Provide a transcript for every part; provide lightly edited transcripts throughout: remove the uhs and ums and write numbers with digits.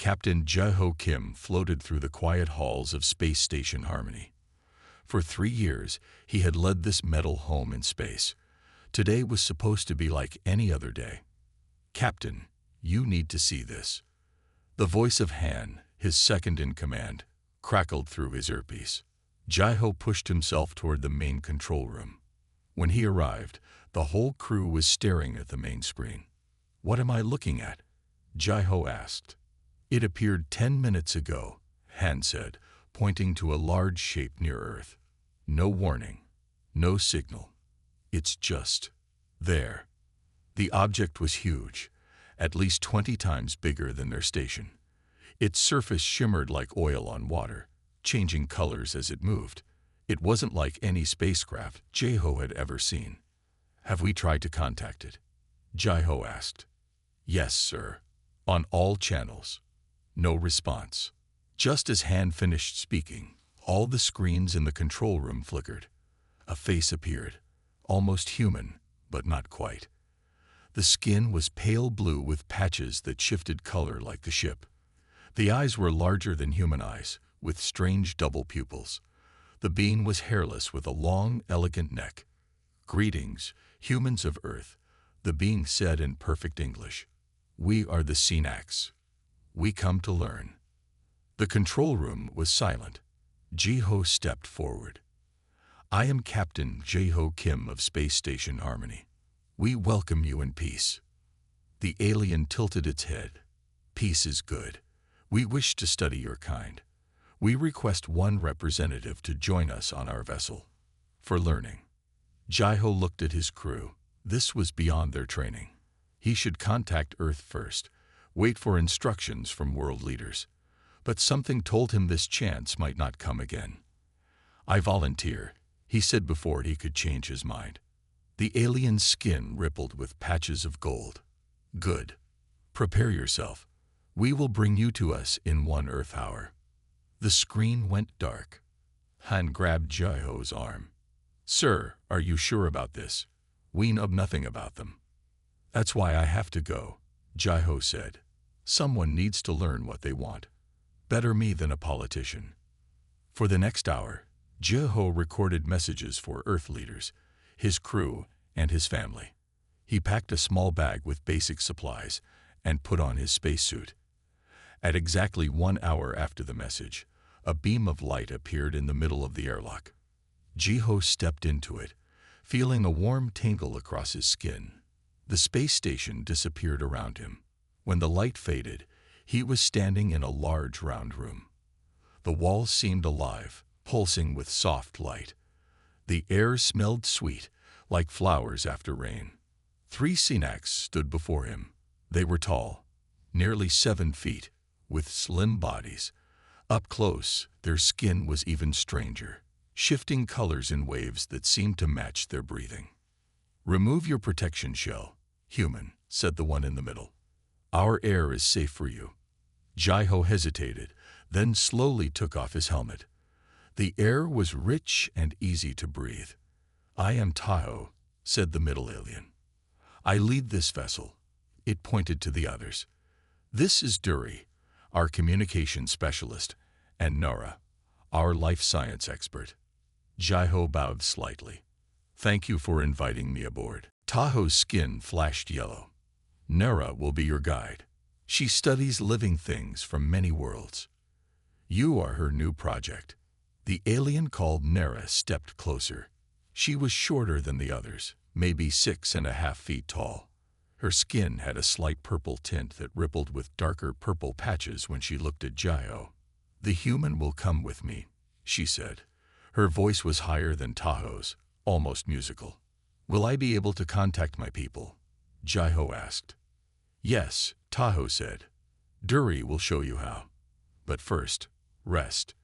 Captain Jae-ho Kim floated through the quiet halls of Space Station Harmony. For 3 years, he had led this metal home in space. Today was supposed to be like any other day. "Captain, you need to see this." The voice of Han, his second-in-command, crackled through his earpiece. Jae-ho pushed himself toward the main control room. When he arrived, the whole crew was staring at the main screen. "What am I looking at?" Jae-ho asked. "It appeared 10 minutes ago," Han said, pointing to a large shape near Earth. "No warning, no signal. It's just there." The object was huge, at least 20 times bigger than their station. Its surface shimmered like oil on water, changing colors as it moved. It wasn't like any spacecraft Jae-ho had ever seen. "Have we tried to contact it?" Jae-ho asked. "Yes, sir. On all channels." No response. Just as Han finished speaking, all the screens in the control room flickered. A face appeared, almost human, but not quite. The skin was pale blue with patches that shifted color like the ship. The eyes were larger than human eyes, with strange double pupils. The being was hairless with a long, elegant neck. "Greetings, humans of Earth," the being said in perfect English. "We are the Senacs. We come to learn." The control room was silent. Jae-ho stepped forward. "I am Captain Jae-ho Kim of Space Station Harmony. We welcome you in peace." The alien tilted its head. "Peace is good. We wish to study your kind. We request one representative to join us on our vessel. For learning." Jae-ho looked at his crew. This was beyond their training. He should contact Earth first, wait for instructions from world leaders. But something told him this chance might not come again. "I volunteer," he said before he could change his mind. The alien's skin rippled with patches of gold. "Good. Prepare yourself. We will bring you to us in 1 Earth hour." The screen went dark. Han grabbed Jae-ho's arm. "Sir, are you sure about this? We know nothing about them." "That's why I have to go," Jae-ho said. "Someone needs to learn what they want. Better me than a politician." For the next hour, Jae-ho recorded messages for Earth leaders, his crew, and his family. He packed a small bag with basic supplies and put on his spacesuit. At exactly 1 hour after the message, a beam of light appeared in the middle of the airlock. Jae-ho stepped into it, feeling a warm tingle across his skin. The space station disappeared around him. When the light faded, he was standing in a large round room. The walls seemed alive, pulsing with soft light. The air smelled sweet, like flowers after rain. 3 Senacs stood before him. They were tall, nearly 7 feet, with slim bodies. Up close, their skin was even stranger, shifting colors in waves that seemed to match their breathing. "Remove your protection shell, human," said the one in the middle. "Our air is safe for you." Jae-ho hesitated, then slowly took off his helmet. The air was rich and easy to breathe. "I am Taho," said the middle alien. "I lead this vessel." It pointed to the others. "This is Duri, our communication specialist, and Nora, our life science expert." Jae-ho bowed slightly. "Thank you for inviting me aboard." Taho's skin flashed yellow. "Nora will be your guide. She studies living things from many worlds. You are her new project." The alien called Nera stepped closer. She was shorter than the others, maybe 6.5 feet tall. Her skin had a slight purple tint that rippled with darker purple patches when she looked at Jae-ho. "The human will come with me," she said. Her voice was higher than Taho's, almost musical. "Will I be able to contact my people?" Jae-ho asked. "Yes," Taho said. "Duri will show you how. But first, rest.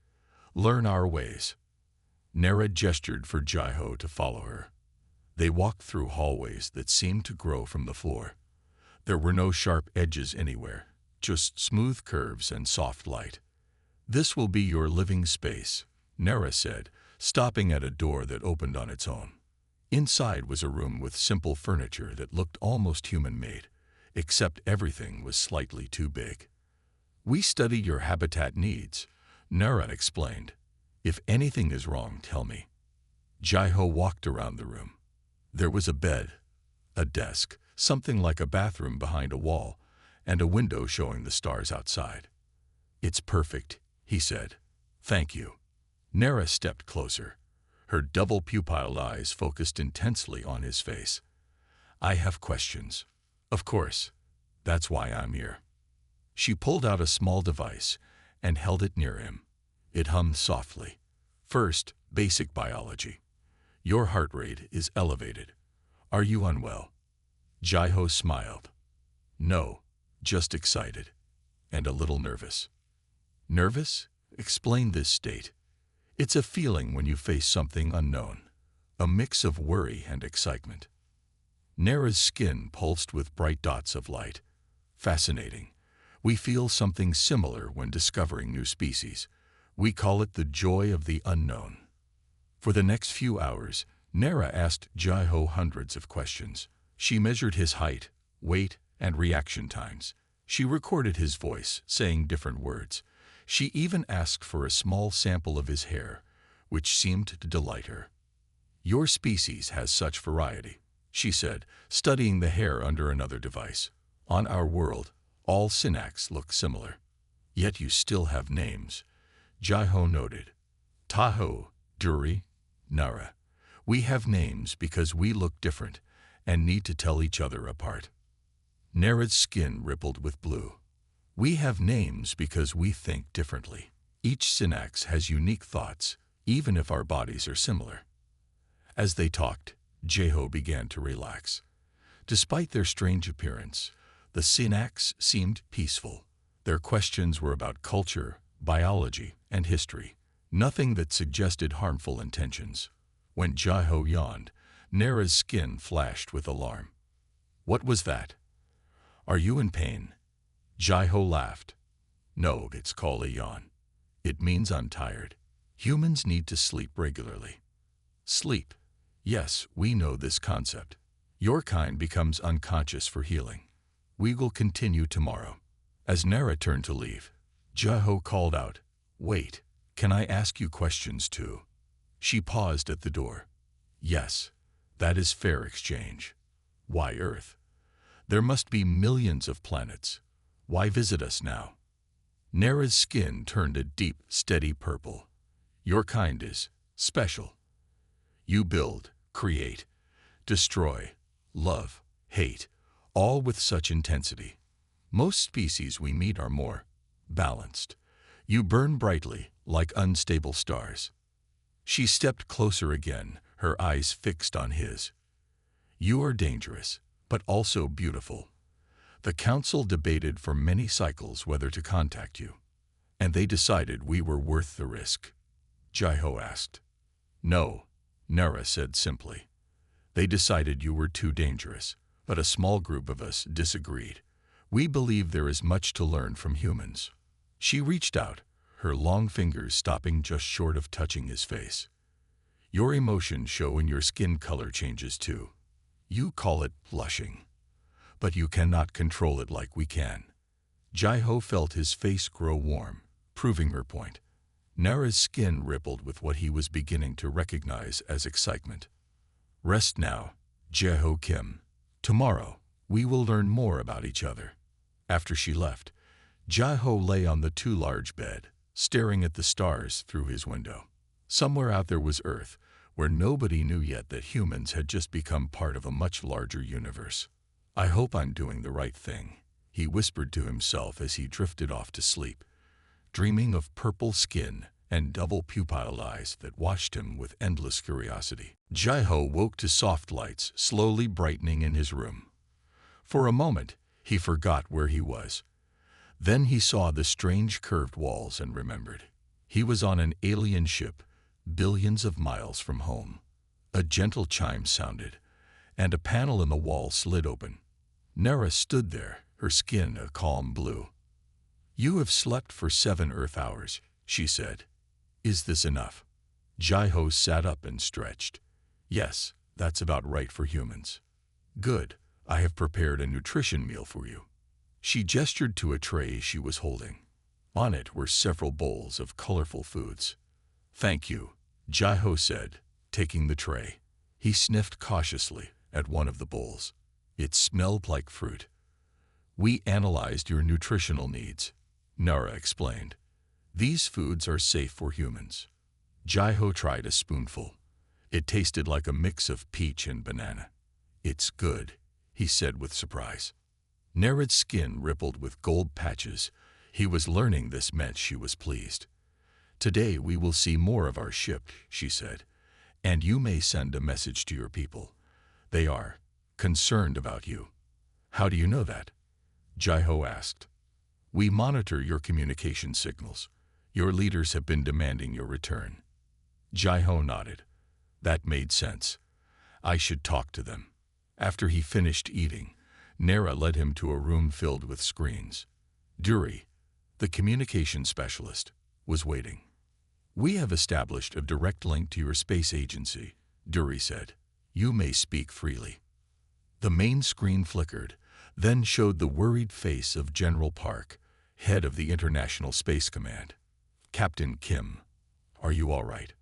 Learn our ways." Nera gestured for Jae-ho to follow her. They walked through hallways that seemed to grow from the floor. There were no sharp edges anywhere, just smooth curves and soft light. "This will be your living space," Nera said, stopping at a door that opened on its own. Inside was a room with simple furniture that looked almost human-made, except everything was slightly too big. We study your habitat needs, Nara explained. If anything is wrong, tell me. Jaiho walked around the room. There was a bed, a desk, something like a bathroom behind a wall, and a window showing the stars outside. It's perfect, he said. Thank you. Nara stepped closer. Her double-pupiled eyes focused intensely on his face. I have questions. Of course. That's why I'm here. She pulled out a small device and held it near him. It hummed softly. First, basic biology. Your heart rate is elevated. Are you unwell? Jaiho smiled. No, just excited. And a little nervous. Nervous? Explain this state. It's a feeling when you face something unknown. A mix of worry and excitement. Nara's skin pulsed with bright dots of light. Fascinating. We feel something similar when discovering new species. We call it the joy of the unknown. For the next few hours, Nara asked Jaiho hundreds of questions. She measured his height, weight, and reaction times. She recorded his voice, saying different words. She even asked for a small sample of his hair, which seemed to delight her. Your species has such variety, she said, studying the hair under another device. On our world, all synax look similar. Yet you still have names. Jaiho noted. Tahoe, Duri, Nara. We have names because we look different and need to tell each other apart. Nara's skin rippled with blue. We have names because we think differently. Each synax has unique thoughts, even if our bodies are similar. As they talked, Jaiho began to relax. Despite their strange appearance, the synax seemed peaceful. Their questions were about culture, biology, and history, nothing that suggested harmful intentions. When Jaiho yawned, Nara's skin flashed with alarm. What was that? Are you in pain? Jaiho laughed. No, it's called a yawn. It means I'm tired. Humans need to sleep regularly. Sleep. Yes, we know this concept. Your kind becomes unconscious for healing. We will continue tomorrow. As Nara turned to leave, Jaiho called out, Wait, can I ask you questions too? She paused at the door. Yes, that is fair exchange. Why Earth? There must be millions of planets. Why visit us now? Nara's skin turned a deep, steady purple. Your kind is special. You build, create, destroy, love, hate, all with such intensity. Most species we meet are more balanced. You burn brightly, like unstable stars. She stepped closer again, her eyes fixed on his. You are dangerous, but also beautiful. The council debated for many cycles whether to contact you, and they decided we were worth the risk. Jaiho asked. No, Nara said simply. They decided you were too dangerous, but a small group of us disagreed. We believe there is much to learn from humans. She reached out, her long fingers stopping just short of touching his face. Your emotions show in your skin color changes too. You call it blushing, but you cannot control it like we can. Jaiho felt his face grow warm, proving her point. Nara's skin rippled with what he was beginning to recognize as excitement. Rest now, Jaiho Kim. Tomorrow, we will learn more about each other. After she left, Jaiho lay on the too large bed, staring at the stars through his window. Somewhere out there was Earth, where nobody knew yet that humans had just become part of a much larger universe. I hope I'm doing the right thing, he whispered to himself as he drifted off to sleep, dreaming of purple skin and double pupil eyes that watched him with endless curiosity. Jaiho woke to soft lights slowly brightening in his room. For a moment, he forgot where he was. Then he saw the strange curved walls and remembered. He was on an alien ship, billions of miles from home. A gentle chime sounded, and a panel in the wall slid open. Nara stood there, her skin a calm blue. You have slept for 7 Earth hours, she said. Is this enough? Jaiho sat up and stretched. Yes, that's about right for humans. Good, I have prepared a nutrition meal for you. She gestured to a tray she was holding. On it were several bowls of colorful foods. "Thank you," Jai-Ho said, taking the tray. He sniffed cautiously at one of the bowls. It smelled like fruit. "We analyzed your nutritional needs," Nara explained. "These foods are safe for humans." Jai-Ho tried a spoonful. It tasted like a mix of peach and banana. "It's good," he said with surprise. Nara's skin rippled with gold patches. He was learning this meant she was pleased. "Today we will see more of our ship," she said, "and you may send a message to your people. They are concerned about you." "How do you know that?" Jai-Ho asked. "We monitor your communication signals. Your leaders have been demanding your return." Jai-Ho nodded. That made sense. I should talk to them. After he finished eating, Nara led him to a room filled with screens. Duri, the communication specialist, was waiting. "We have established a direct link to your space agency," Duri said. "You may speak freely." The main screen flickered, then showed the worried face of General Park, head of the International Space Command. "Captain Kim, are you all right?"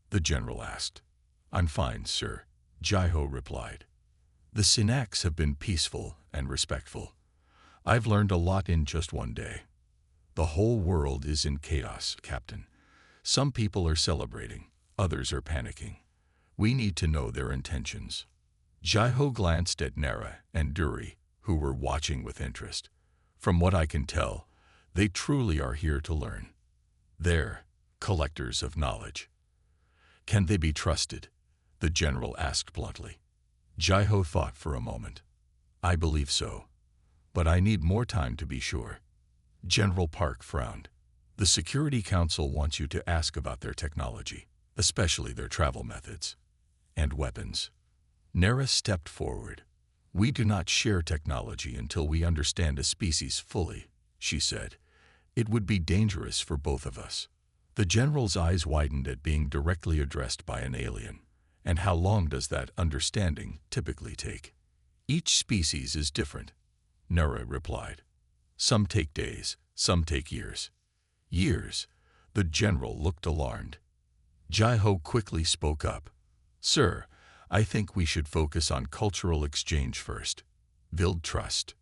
the general asked. "I'm fine, sir," Jai-Ho replied. "The Synapse have been peaceful and respectful. I've learned a lot in just one day. The whole world is in chaos, Captain. Some people are celebrating, others are panicking. We need to know their intentions." Jai-Ho glanced at Nara and Duri, who were watching with interest. "From what I can tell, they truly are here to learn. They're collectors of knowledge." "Can they be trusted?" the general asked bluntly. Jai-Ho thought for a moment. "I believe so, but I need more time to be sure." General Park frowned. "The Security Council wants you to ask about their technology, especially their travel methods and weapons." Nara stepped forward. "We do not share technology until we understand a species fully," she said. "It would be dangerous for both of us." The general's eyes widened at being directly addressed by an alien. "And how long does that understanding typically take?" "Each species is different," Nara replied. "Some take days, some take years." "Years?" The general looked alarmed. Jai-Ho quickly spoke up. "Sir, I think we should focus on cultural exchange first. Build trust."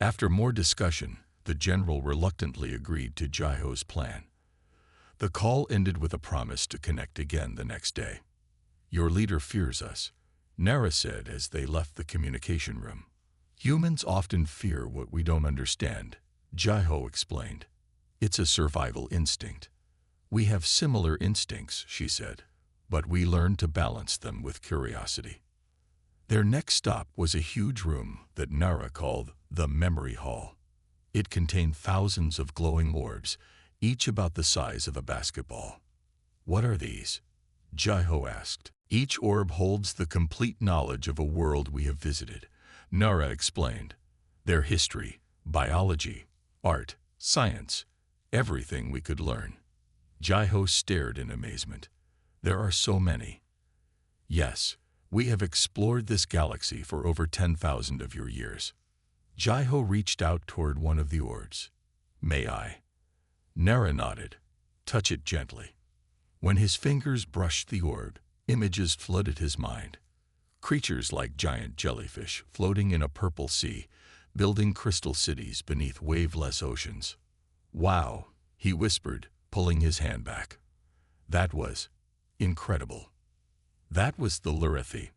After more discussion, the general reluctantly agreed to Jai-Ho's plan. The call ended with a promise to connect again the next day. "Your leader fears us," Nara said as they left the communication room. "Humans often fear what we don't understand," Jai-Ho explained. "It's a survival instinct." "We have similar instincts," she said, "but we learn to balance them with curiosity." Their next stop was a huge room that Nara called the Memory Hall. It contained thousands of glowing orbs, each about the size of a basketball. "What are these?" Jai-Ho asked. "Each orb holds the complete knowledge of a world we have visited," Nara explained. "Their history, biology, art, science, everything we could learn." Jai-Ho stared in amazement. "There are so many." "Yes, we have explored this galaxy for over 10,000 of your years." Jai-Ho reached out toward one of the orbs. "May I?" Nara nodded. "Touch it gently." When his fingers brushed the orb, images flooded his mind. Creatures like giant jellyfish floating in a purple sea, building crystal cities beneath waveless oceans. "Wow," he whispered, pulling his hand back. "That was incredible." "That was the Lurithi,"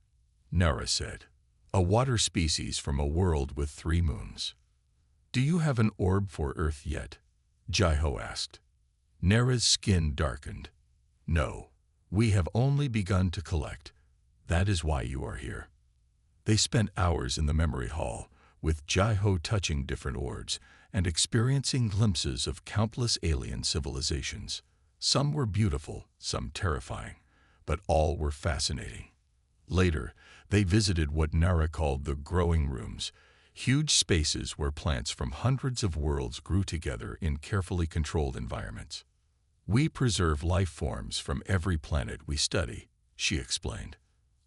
Nara said, "a water species from a world with 3 moons." "Do you have an orb for Earth yet?" Jai-Ho asked. Nara's skin darkened. "No, we have only begun to collect. That is why you are here." They spent hours in the memory hall, with Jai-Ho touching different orbs and experiencing glimpses of countless alien civilizations. Some were beautiful, some terrifying, but all were fascinating. Later, they visited what Nara called the growing rooms, huge spaces where plants from hundreds of worlds grew together in carefully controlled environments. "We preserve life forms from every planet we study," she explained.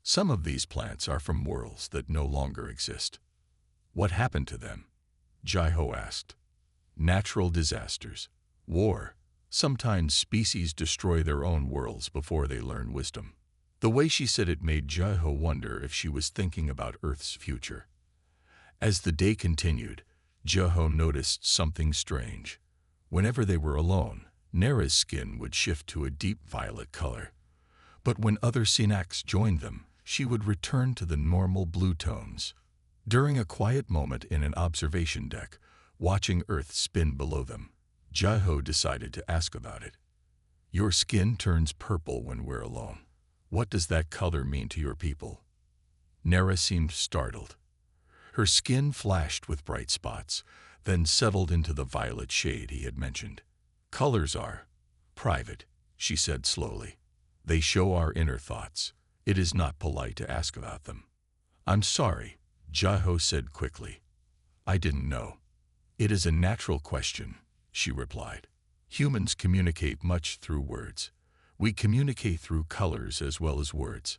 "Some of these plants are from worlds that no longer exist." "What happened to them?" Jai-Ho asked. "Natural disasters. War. Sometimes species destroy their own worlds before they learn wisdom. The way she said it made Jiho wonder if she was thinking about Earth's future. As the day continued, Jiho noticed something strange. Whenever they were alone, Nera's skin would shift to a deep violet color. But when other Synax joined them, she would return to the normal blue tones. During a quiet moment in an observation deck, watching Earth spin below them, Jiho decided to ask about it. Your skin turns purple when we're alone. What does that color mean to your people? Nera seemed startled. Her skin flashed with bright spots, then settled into the violet shade he had mentioned. Colors are private, she said slowly. They show our inner thoughts. It is not polite to ask about them. I'm sorry, Jiho said quickly. I didn't know. It is a natural question, she replied. Humans communicate much through words. We communicate through colors as well as words.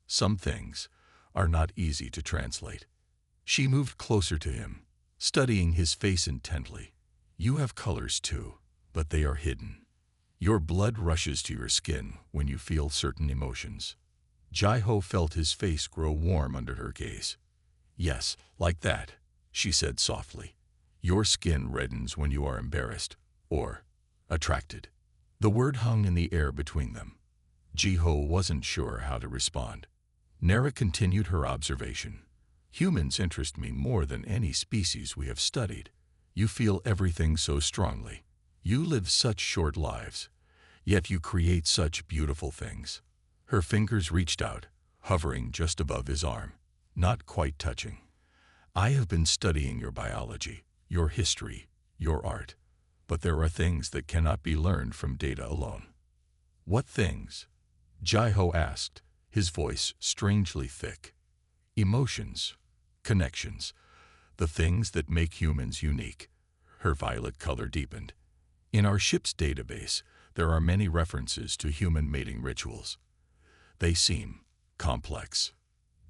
Some things are not easy to translate. She moved closer to him, studying his face intently. You have colors too, but they are hidden. Your blood rushes to your skin when you feel certain emotions. Jiho felt his face grow warm under her gaze. Yes, like that, she said softly. Your skin reddens when you are embarrassed or attracted. The word hung in the air between them. Jiho wasn't sure how to respond. Nera continued her observation. Humans interest me more than any species we have studied. You feel everything so strongly. You live such short lives, yet you create such beautiful things. Her fingers reached out, hovering just above his arm, not quite touching. I have been studying your biology, your history, your art, but there are things that cannot be learned from data alone. What things? Jiho asked, his voice strangely thick. Emotions, connections, the things that make humans unique. Her violet color deepened. In our ship's database, there are many references to human mating rituals. They seem complex.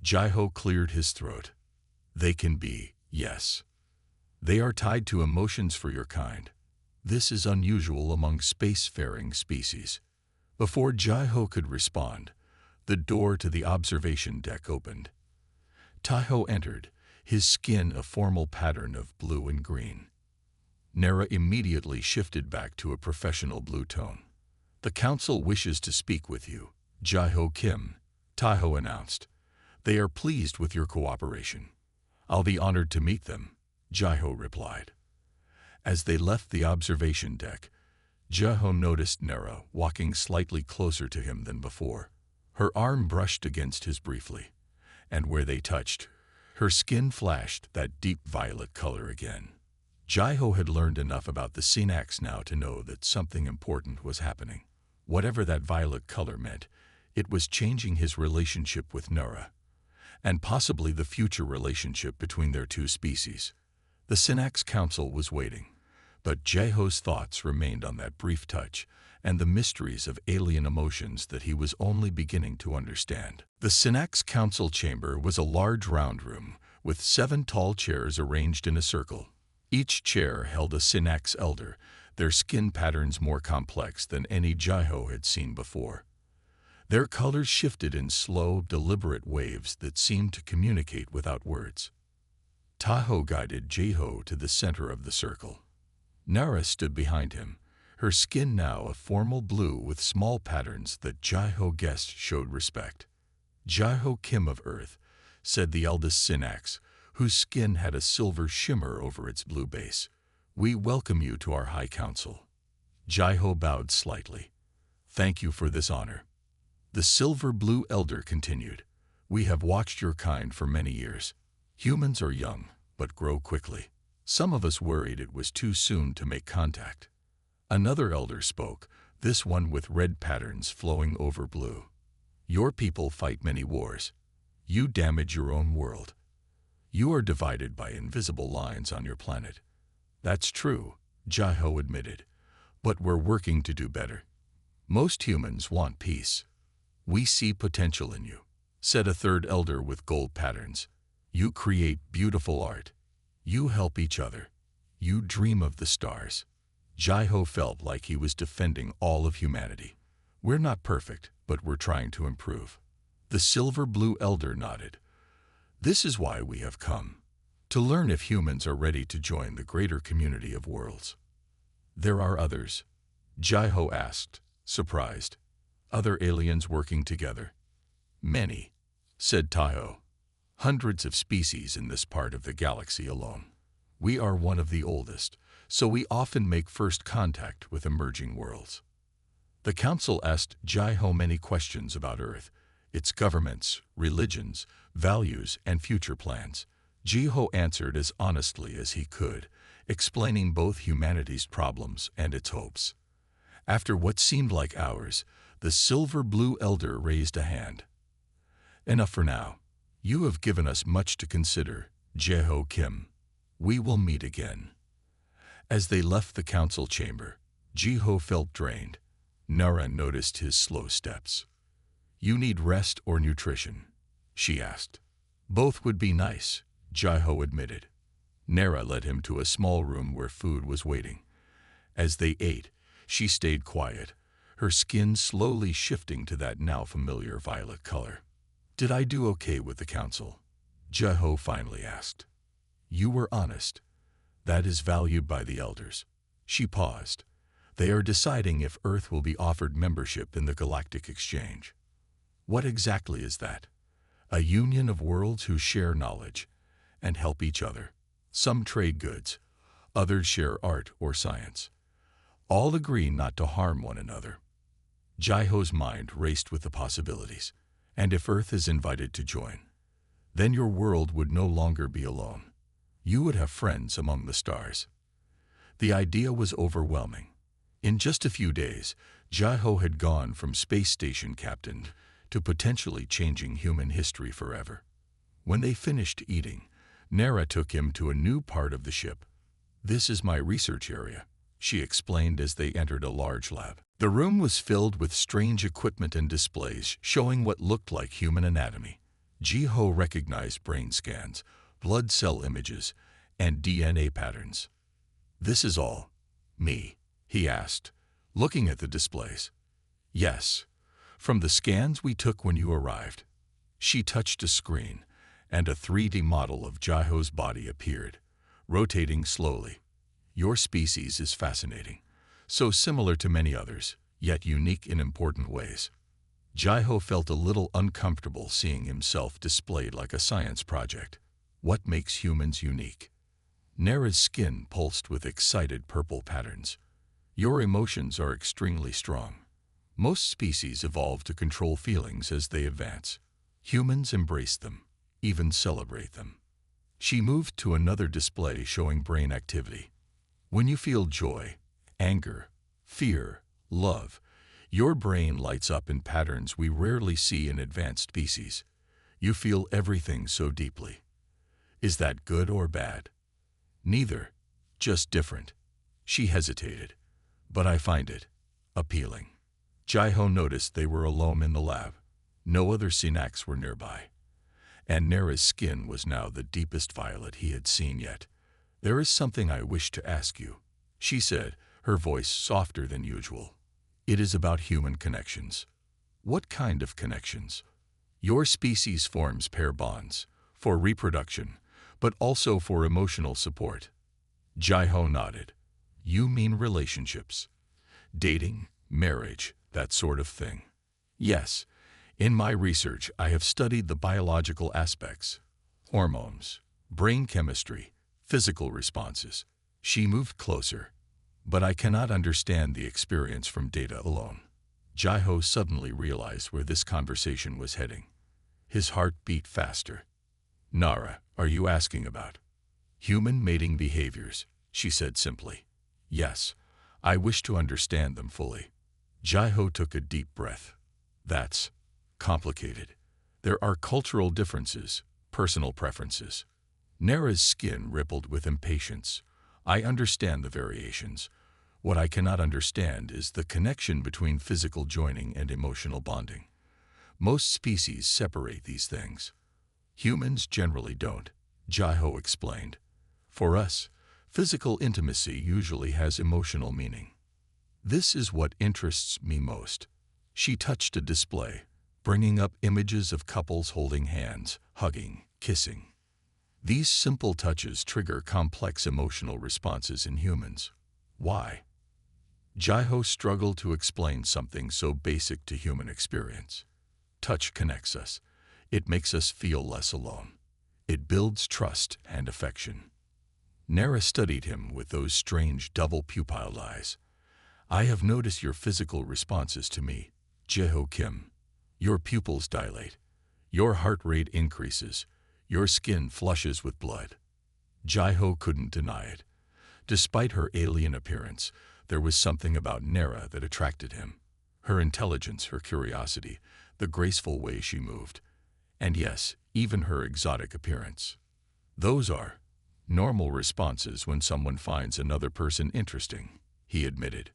Jiho cleared his throat. They can be, yes. They are tied to emotions for your kind. This is unusual among spacefaring species. Before Jiho could respond, the door to the observation deck opened. Taho entered, his skin a formal pattern of blue and green. Nera immediately shifted back to a professional blue tone. The council wishes to speak with you, Jiho Kim, Taho announced. They are pleased with your cooperation. I'll be honored to meet them, Jiho replied. As they left the observation deck, Jiho noticed Nera walking slightly closer to him than before. Her arm brushed against his briefly, and where they touched, her skin flashed that deep violet color again. Jiho had learned enough about the Synax now to know that something important was happening. Whatever that violet color meant, it was changing his relationship with Nera, and possibly the future relationship between their two species. The Synax Council was waiting, but Jiho's thoughts remained on that brief touch and the mysteries of alien emotions that he was only beginning to understand. The Synax Council chamber was a large round room with 7 tall chairs arranged in a circle. Each chair held a Synax elder, their skin patterns more complex than any Jiho had seen before. Their colors shifted in slow, deliberate waves that seemed to communicate without words. Taho guided Jiho to the center of the circle. Nera stood behind him, her skin now a formal blue with small patterns that Jiho guessed showed respect. Jiho Kim of Earth, said the eldest Synax, whose skin had a silver shimmer over its blue base. We welcome you to our High Council. Jiho bowed slightly. Thank you for this honor. The silver-blue elder continued. We have watched your kind for many years. Humans are young, but grow quickly. Some of us worried it was too soon to make contact. Another elder spoke, this one with red patterns flowing over blue. Your people fight many wars. You damage your own world. You are divided by invisible lines on your planet. That's true, Jiho admitted, but we're working to do better. Most humans want peace. We see potential in you, said a third elder with gold patterns. You create beautiful art. You help each other. You dream of the stars. Jai-Ho felt like he was defending all of humanity. We're not perfect, but we're trying to improve. The silver-blue elder nodded. This is why we have come. To learn if humans are ready to join the greater community of worlds. There are others? Jai-Ho asked, surprised. Other aliens working together? Many, said Tai-Ho. Hundreds of species in this part of the galaxy alone. We are one of the oldest, so we often make first contact with emerging worlds. The council asked Jai-Ho many questions about Earth, its governments, religions, values, and future plans. Jai-Ho answered as honestly as he could, explaining both humanity's problems and its hopes. After what seemed like hours, the silver-blue elder raised a hand. Enough for now. You have given us much to consider, Jai-Ho Kim. We will meet again. As they left the council chamber, Jai-Ho felt drained. Nara noticed his slow steps. You need rest or nutrition? She asked. Both would be nice, Jai-Ho admitted. Nara led him to a small room where food was waiting. As they ate, she stayed quiet, her skin slowly shifting to that now familiar violet color. Did I do okay with the council? Jai-Ho finally asked. You were honest. That is valued by the elders. She paused. They are deciding if Earth will be offered membership in the Galactic Exchange. What exactly is that? A union of worlds who share knowledge and help each other. Some trade goods, others share art or science. All agree not to harm one another. Jai-Ho's mind raced with the possibilities. And if Earth is invited to join, then your world would no longer be alone. You would have friends among the stars. The idea was overwhelming. In just a few days, Jai-Ho had gone from space station captain to potentially changing human history forever. When they finished eating, Nara took him to a new part of the ship. This is my research area, she explained as they entered a large lab. The room was filled with strange equipment and displays showing what looked like human anatomy. Jai-Ho recognized brain scans, blood cell images, and DNA patterns. This is all me, he asked, looking at the displays. Yes, from the scans we took when you arrived. She touched a screen, and a 3D model of Jai-Ho's body appeared, rotating slowly. Your species is fascinating, so similar to many others, yet unique in important ways. Jai-Ho felt a little uncomfortable seeing himself displayed like a science project. What makes humans unique? Nara's skin pulsed with excited purple patterns. Your emotions are extremely strong. Most species evolve to control feelings as they advance. Humans embrace them, even celebrate them. She moved to another display showing brain activity. When you feel joy, anger, fear, love, your brain lights up in patterns we rarely see in advanced species. You feel everything so deeply. Is that good or bad? Neither, just different. She hesitated, but I find it appealing. Jai-Ho noticed they were alone in the lab. No other Synax were nearby. And Nara's skin was now the deepest violet he had seen yet. There is something I wish to ask you, she said, her voice softer than usual. It is about human connections. What kind of connections? Your species forms pair bonds, for reproduction, but also for emotional support. Jai-Ho nodded. You mean relationships? Dating, marriage, that sort of thing? Yes. In my research, I have studied the biological aspects. Hormones, brain chemistry, physical responses. She moved closer. But I cannot understand the experience from data alone. Jai-Ho suddenly realized where this conversation was heading. His heart beat faster. Nara, are you asking about human mating behaviors? She said simply. Yes, I wish to understand them fully. Jai-Ho took a deep breath. That's complicated. There are cultural differences, personal preferences. Nara's skin rippled with impatience. I understand the variations. What I cannot understand is the connection between physical joining and emotional bonding. Most species separate these things. Humans generally don't, Jai-Ho explained. For us, Physical intimacy usually has emotional meaning. This is what interests me most. She touched a display, bringing up images of couples holding hands, hugging, kissing. These simple touches trigger complex emotional responses in humans. Why? Jaiho struggled to explain something so basic to human experience. Touch connects us. It makes us feel less alone. It builds trust and affection. Nara studied him with those strange double-pupilled eyes. I have noticed your physical responses to me, Jaeho Kim. Your pupils dilate. Your heart rate increases. Your skin flushes with blood. Jaiho couldn't deny it. Despite her alien appearance, there was something about Nara that attracted him. Her intelligence, her curiosity, the graceful way she moved. And yes, even her exotic appearance. Those are normal responses when someone finds another person interesting, he admitted.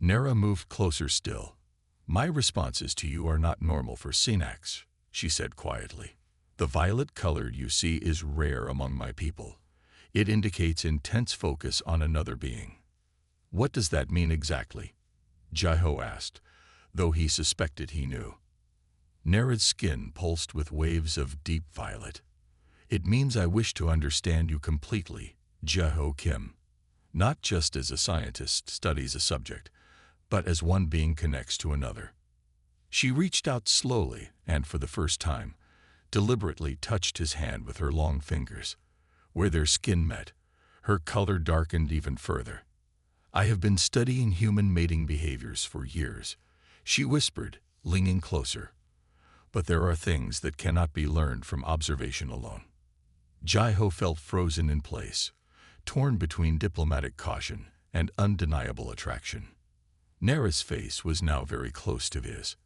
Nara moved closer still. My responses to you are not normal for Sinax, she said quietly. The violet color you see is rare among my people. It indicates intense focus on another being. What does that mean exactly? Jaiho asked, though he suspected he knew. Nara's skin pulsed with waves of deep violet. It means I wish to understand you completely, Jaiho Kim. Not just as a scientist studies a subject, but as one being connects to another. She reached out slowly and, for the first time, deliberately touched his hand with her long fingers. Where their skin met, her color darkened even further. I have been studying human mating behaviors for years, she whispered, leaning closer. But there are things that cannot be learned from observation alone. Jaiho felt frozen in place, torn between diplomatic caution and undeniable attraction. Nara's face was now very close to his.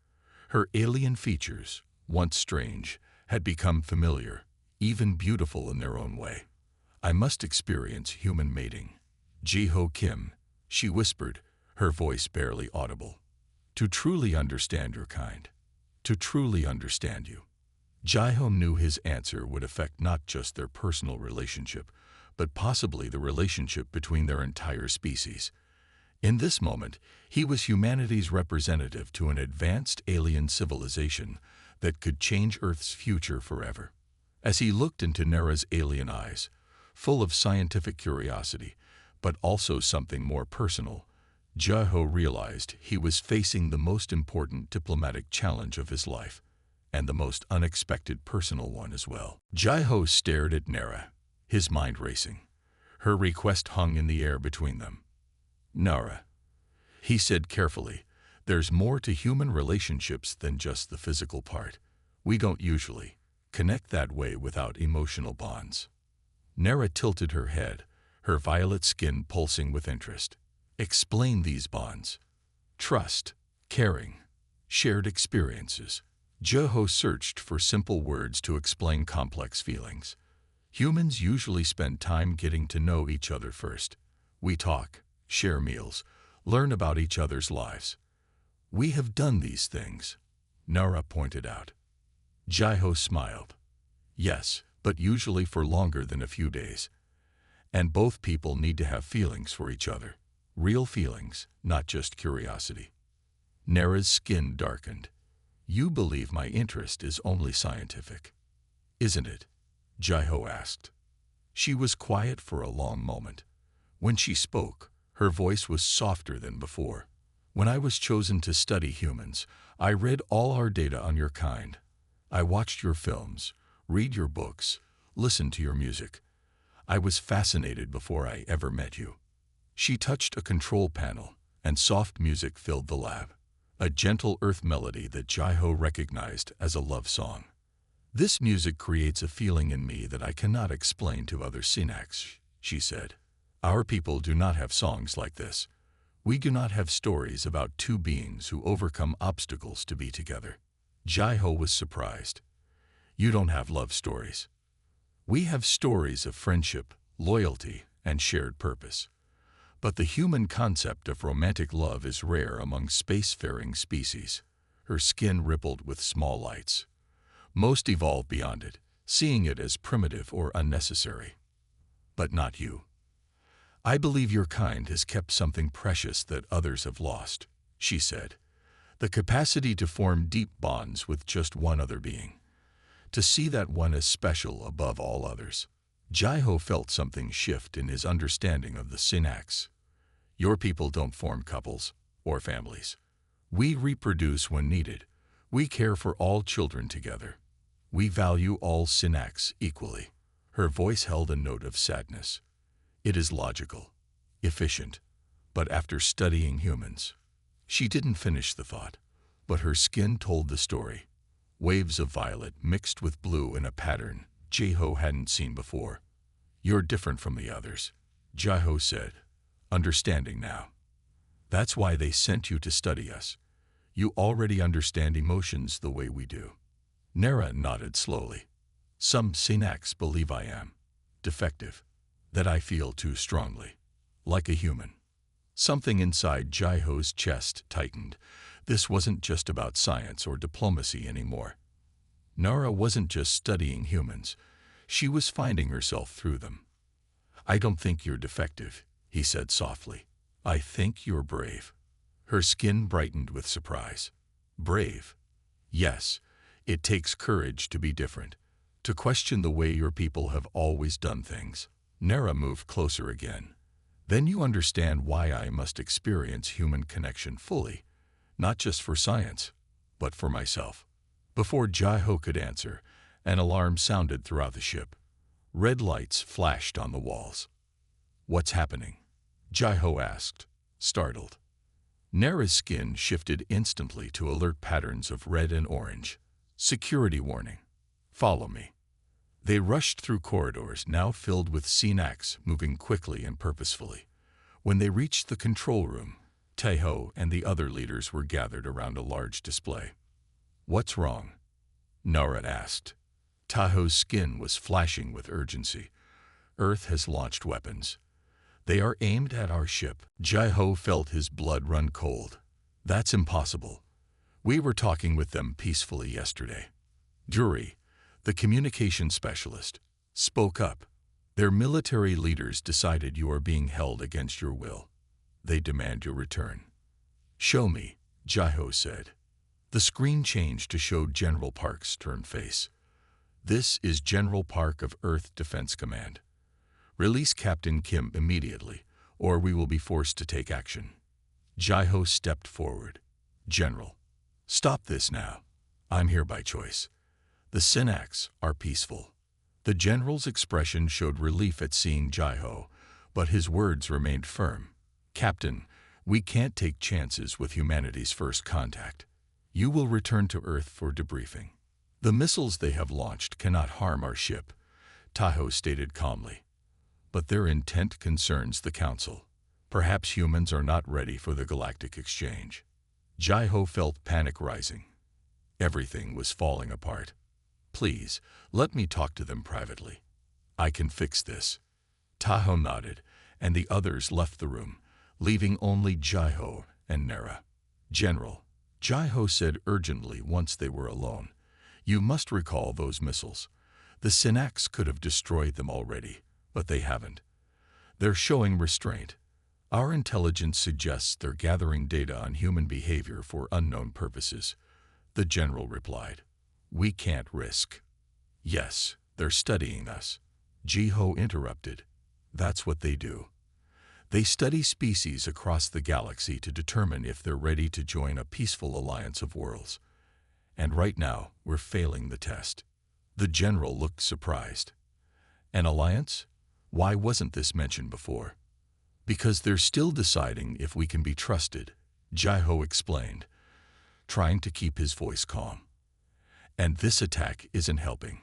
Her alien features, once strange, had become familiar, even beautiful in their own way. I must experience human mating. Jaiho Kim, she whispered, her voice barely audible. To truly understand your kind. To truly understand you. Jaiho knew his answer would affect not just their personal relationship, but possibly the relationship between their entire species. In this moment, he was humanity's representative to an advanced alien civilization that could change Earth's future forever. As he looked into Nara's alien eyes, full of scientific curiosity, but also something more personal, Jaiho realized he was facing the most important diplomatic challenge of his life, and the most unexpected personal one as well. Jaiho stared at Nara, his mind racing. Her request hung in the air between them. Nara, he said carefully, there's more to human relationships than just the physical part. We don't usually connect that way without emotional bonds. Nara tilted her head, her violet skin pulsing with interest. Explain these bonds. Trust, caring, shared experiences. Jaiho searched for simple words to explain complex feelings. Humans usually spend time getting to know each other first. We talk, share meals, learn about each other's lives. We have done these things, Nara pointed out. Jaiho smiled. Yes, but usually for longer than a few days. And both people need to have feelings for each other. Real feelings, not just curiosity. Nara's skin darkened. You believe my interest is only scientific, isn't it? Jaiho asked. She was quiet for a long moment. When she spoke, her voice was softer than before. When I was chosen to study humans, I read all our data on your kind. I watched your films, read your books, listened to your music. I was fascinated before I ever met you. She touched a control panel, and soft music filled the lab. A gentle earth melody that Jaiho recognized as a love song. This music creates a feeling in me that I cannot explain to other Sinax, she said. Our people do not have songs like this. We do not have stories about two beings who overcome obstacles to be together. Jaiho was surprised. You don't have love stories. We have stories of friendship, loyalty, and shared purpose. But the human concept of romantic love is rare among spacefaring species. Her skin rippled with small lights. Most evolve beyond it, seeing it as primitive or unnecessary. But not you. I believe your kind has kept something precious that others have lost, she said. The capacity to form deep bonds with just one other being. To see that one as special above all others. Jai-Ho felt something shift in his understanding of the Synax. Your people don't form couples or families. We reproduce when needed. We care for all children together. We value all Synax equally. Her voice held a note of sadness. It is logical, efficient, but after studying humans. She didn't finish the thought, but her skin told the story. Waves of violet mixed with blue in a pattern Jai-Ho hadn't seen before. You're different from the others, Jai-Ho said, understanding now. That's why they sent you to study us. You already understand emotions the way we do. Nara nodded slowly. Some Synax believe I am defective, that I feel too strongly, like a human. Something inside Jai-Ho's chest tightened. This wasn't just about science or diplomacy anymore. Nara wasn't just studying humans. She was finding herself through them. I don't think you're defective, he said softly. I think you're brave. Her skin brightened with surprise. Brave? Yes, it takes courage to be different, to question the way your people have always done things. Nara moved closer again. Then you understand why I must experience human connection fully, not just for science, but for myself. Before Jai-Ho could answer, an alarm sounded throughout the ship. Red lights flashed on the walls. What's happening? Jai-Ho asked, startled. Nara's skin shifted instantly to alert patterns of red and orange. Security warning. Follow me. They rushed through corridors now filled with Synax moving quickly and purposefully. When they reached the control room, Tae-Ho and the other leaders were gathered around a large display. What's wrong? Nara asked. Tae-Ho's skin was flashing with urgency. Earth has launched weapons. They are aimed at our ship. Jai-Ho felt his blood run cold. That's impossible. We were talking with them peacefully yesterday. Jury, the communication specialist, spoke up. Their military leaders decided you are being held against your will. They demand your return. Show me, Jai-Ho said. The screen changed to show General Park's stern face. This is General Park of Earth Defense Command. Release Captain Kim immediately, or we will be forced to take action. Jai-Ho stepped forward. General, stop this now. I'm here by choice. The Synax are peaceful. The general's expression showed relief at seeing Jai-Ho, but his words remained firm. Captain, we can't take chances with humanity's first contact. You will return to Earth for debriefing. The missiles they have launched cannot harm our ship, Tae-Ho stated calmly. But their intent concerns the Council. Perhaps humans are not ready for the galactic exchange. Jai-Ho felt panic rising. Everything was falling apart. Please, let me talk to them privately. I can fix this. Tae-Ho nodded, and the others left the room, leaving only Jai-Ho and Nara. General, Jai-Ho said urgently once they were alone. You must recall those missiles. The Synax could have destroyed them already, but they haven't. They're showing restraint. Our intelligence suggests they're gathering data on human behavior for unknown purposes. The general replied. We can't risk. Yes, they're studying us. Jai-Ho interrupted. That's what they do. They study species across the galaxy to determine if they're ready to join a peaceful alliance of worlds. And right now, we're failing the test. The general looked surprised. An alliance? Why wasn't this mentioned before? Because they're still deciding if we can be trusted, Jai-Ho explained, trying to keep his voice calm. And this attack isn't helping.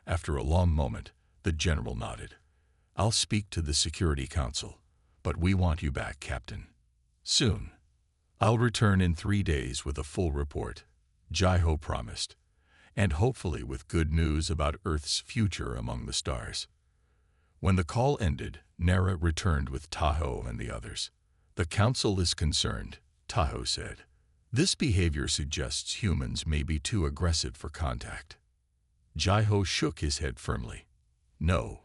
After a long moment, the general nodded. I'll speak to the Security Council, but we want you back, Captain. Soon. I'll return in 3 days with a full report, Jai-Ho promised, and hopefully with good news about Earth's future among the stars. When the call ended, Nara returned with Tae-Ho and the others. The Council is concerned, Tae-Ho said. This behavior suggests humans may be too aggressive for contact. Jai-Ho shook his head firmly. No,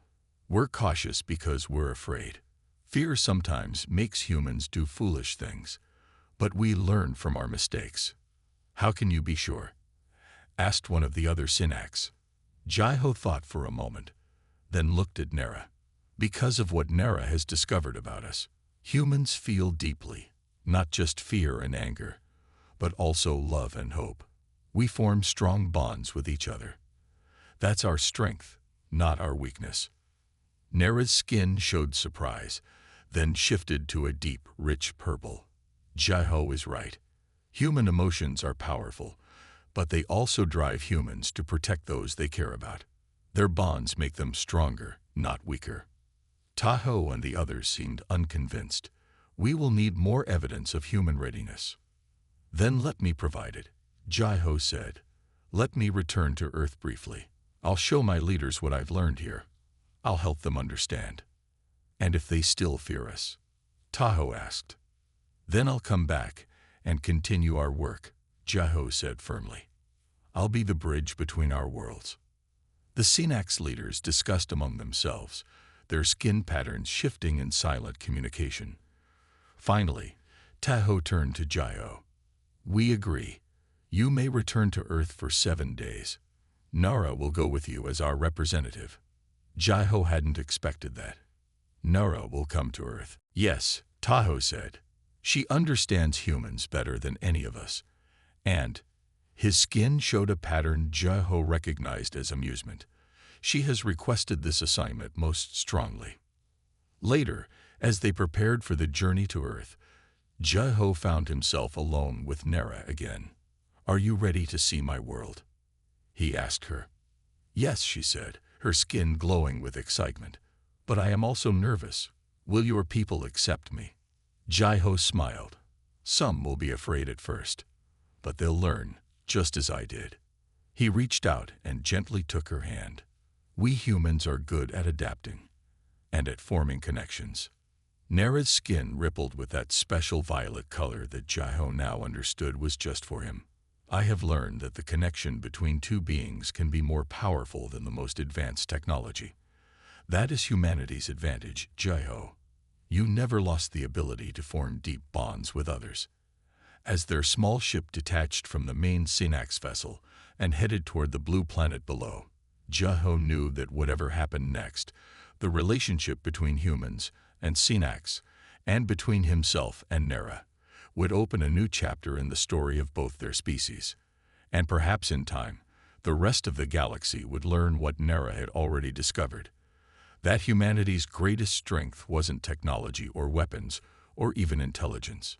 we're cautious because we're afraid. Fear sometimes makes humans do foolish things, but we learn from our mistakes. How can you be sure? Asked one of the other Synax. Jaiho thought for a moment, then looked at Nera. Because of what Nera has discovered about us, humans feel deeply, not just fear and anger, but also love and hope. We form strong bonds with each other. That's our strength, not our weakness. Nera's skin showed surprise, then shifted to a deep, rich purple. Jaiho is right. Human emotions are powerful, but they also drive humans to protect those they care about. Their bonds make them stronger, not weaker. Tahoe and the others seemed unconvinced. We will need more evidence of human readiness. Then let me provide it, Jaiho said. Let me return to Earth briefly. I'll show my leaders what I've learned here. I'll help them understand. And if they still fear us? Tahoe asked. Then I'll come back and continue our work, Jaiho said firmly. I'll be the bridge between our worlds. The Synax leaders discussed among themselves, their skin patterns shifting in silent communication. Finally, Tahoe turned to Jaiho. We agree. You may return to Earth for 7 days. Nara will go with you as our representative. Jaiho hadn't expected that. Nara will come to Earth. Yes, Tahoe said. She understands humans better than any of us. And his skin showed a pattern Jaiho recognized as amusement. She has requested this assignment most strongly. Later, as they prepared for the journey to Earth, Jaiho found himself alone with Nera again. Are you ready to see my world? He asked her. Yes, she said, her skin glowing with excitement. But I am also nervous. Will your people accept me? Jaiho smiled. Some will be afraid at first, but they'll learn, just as I did. He reached out and gently took her hand. We humans are good at adapting and at forming connections. Nera's skin rippled with that special violet color that Jaiho now understood was just for him. I have learned that the connection between two beings can be more powerful than the most advanced technology. That is humanity's advantage, Jaiho. You never lost the ability to form deep bonds with others. As their small ship detached from the main Synax vessel and headed toward the blue planet below, Jaiho knew that whatever happened next, the relationship between humans and Synax, and between himself and Nera, would open a new chapter in the story of both their species. And perhaps in time, the rest of the galaxy would learn what Nera had already discovered, that humanity's greatest strength wasn't technology or weapons or even intelligence.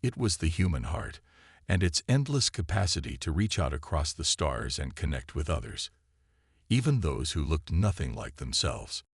It was the human heart and its endless capacity to reach out across the stars and connect with others, even those who looked nothing like themselves.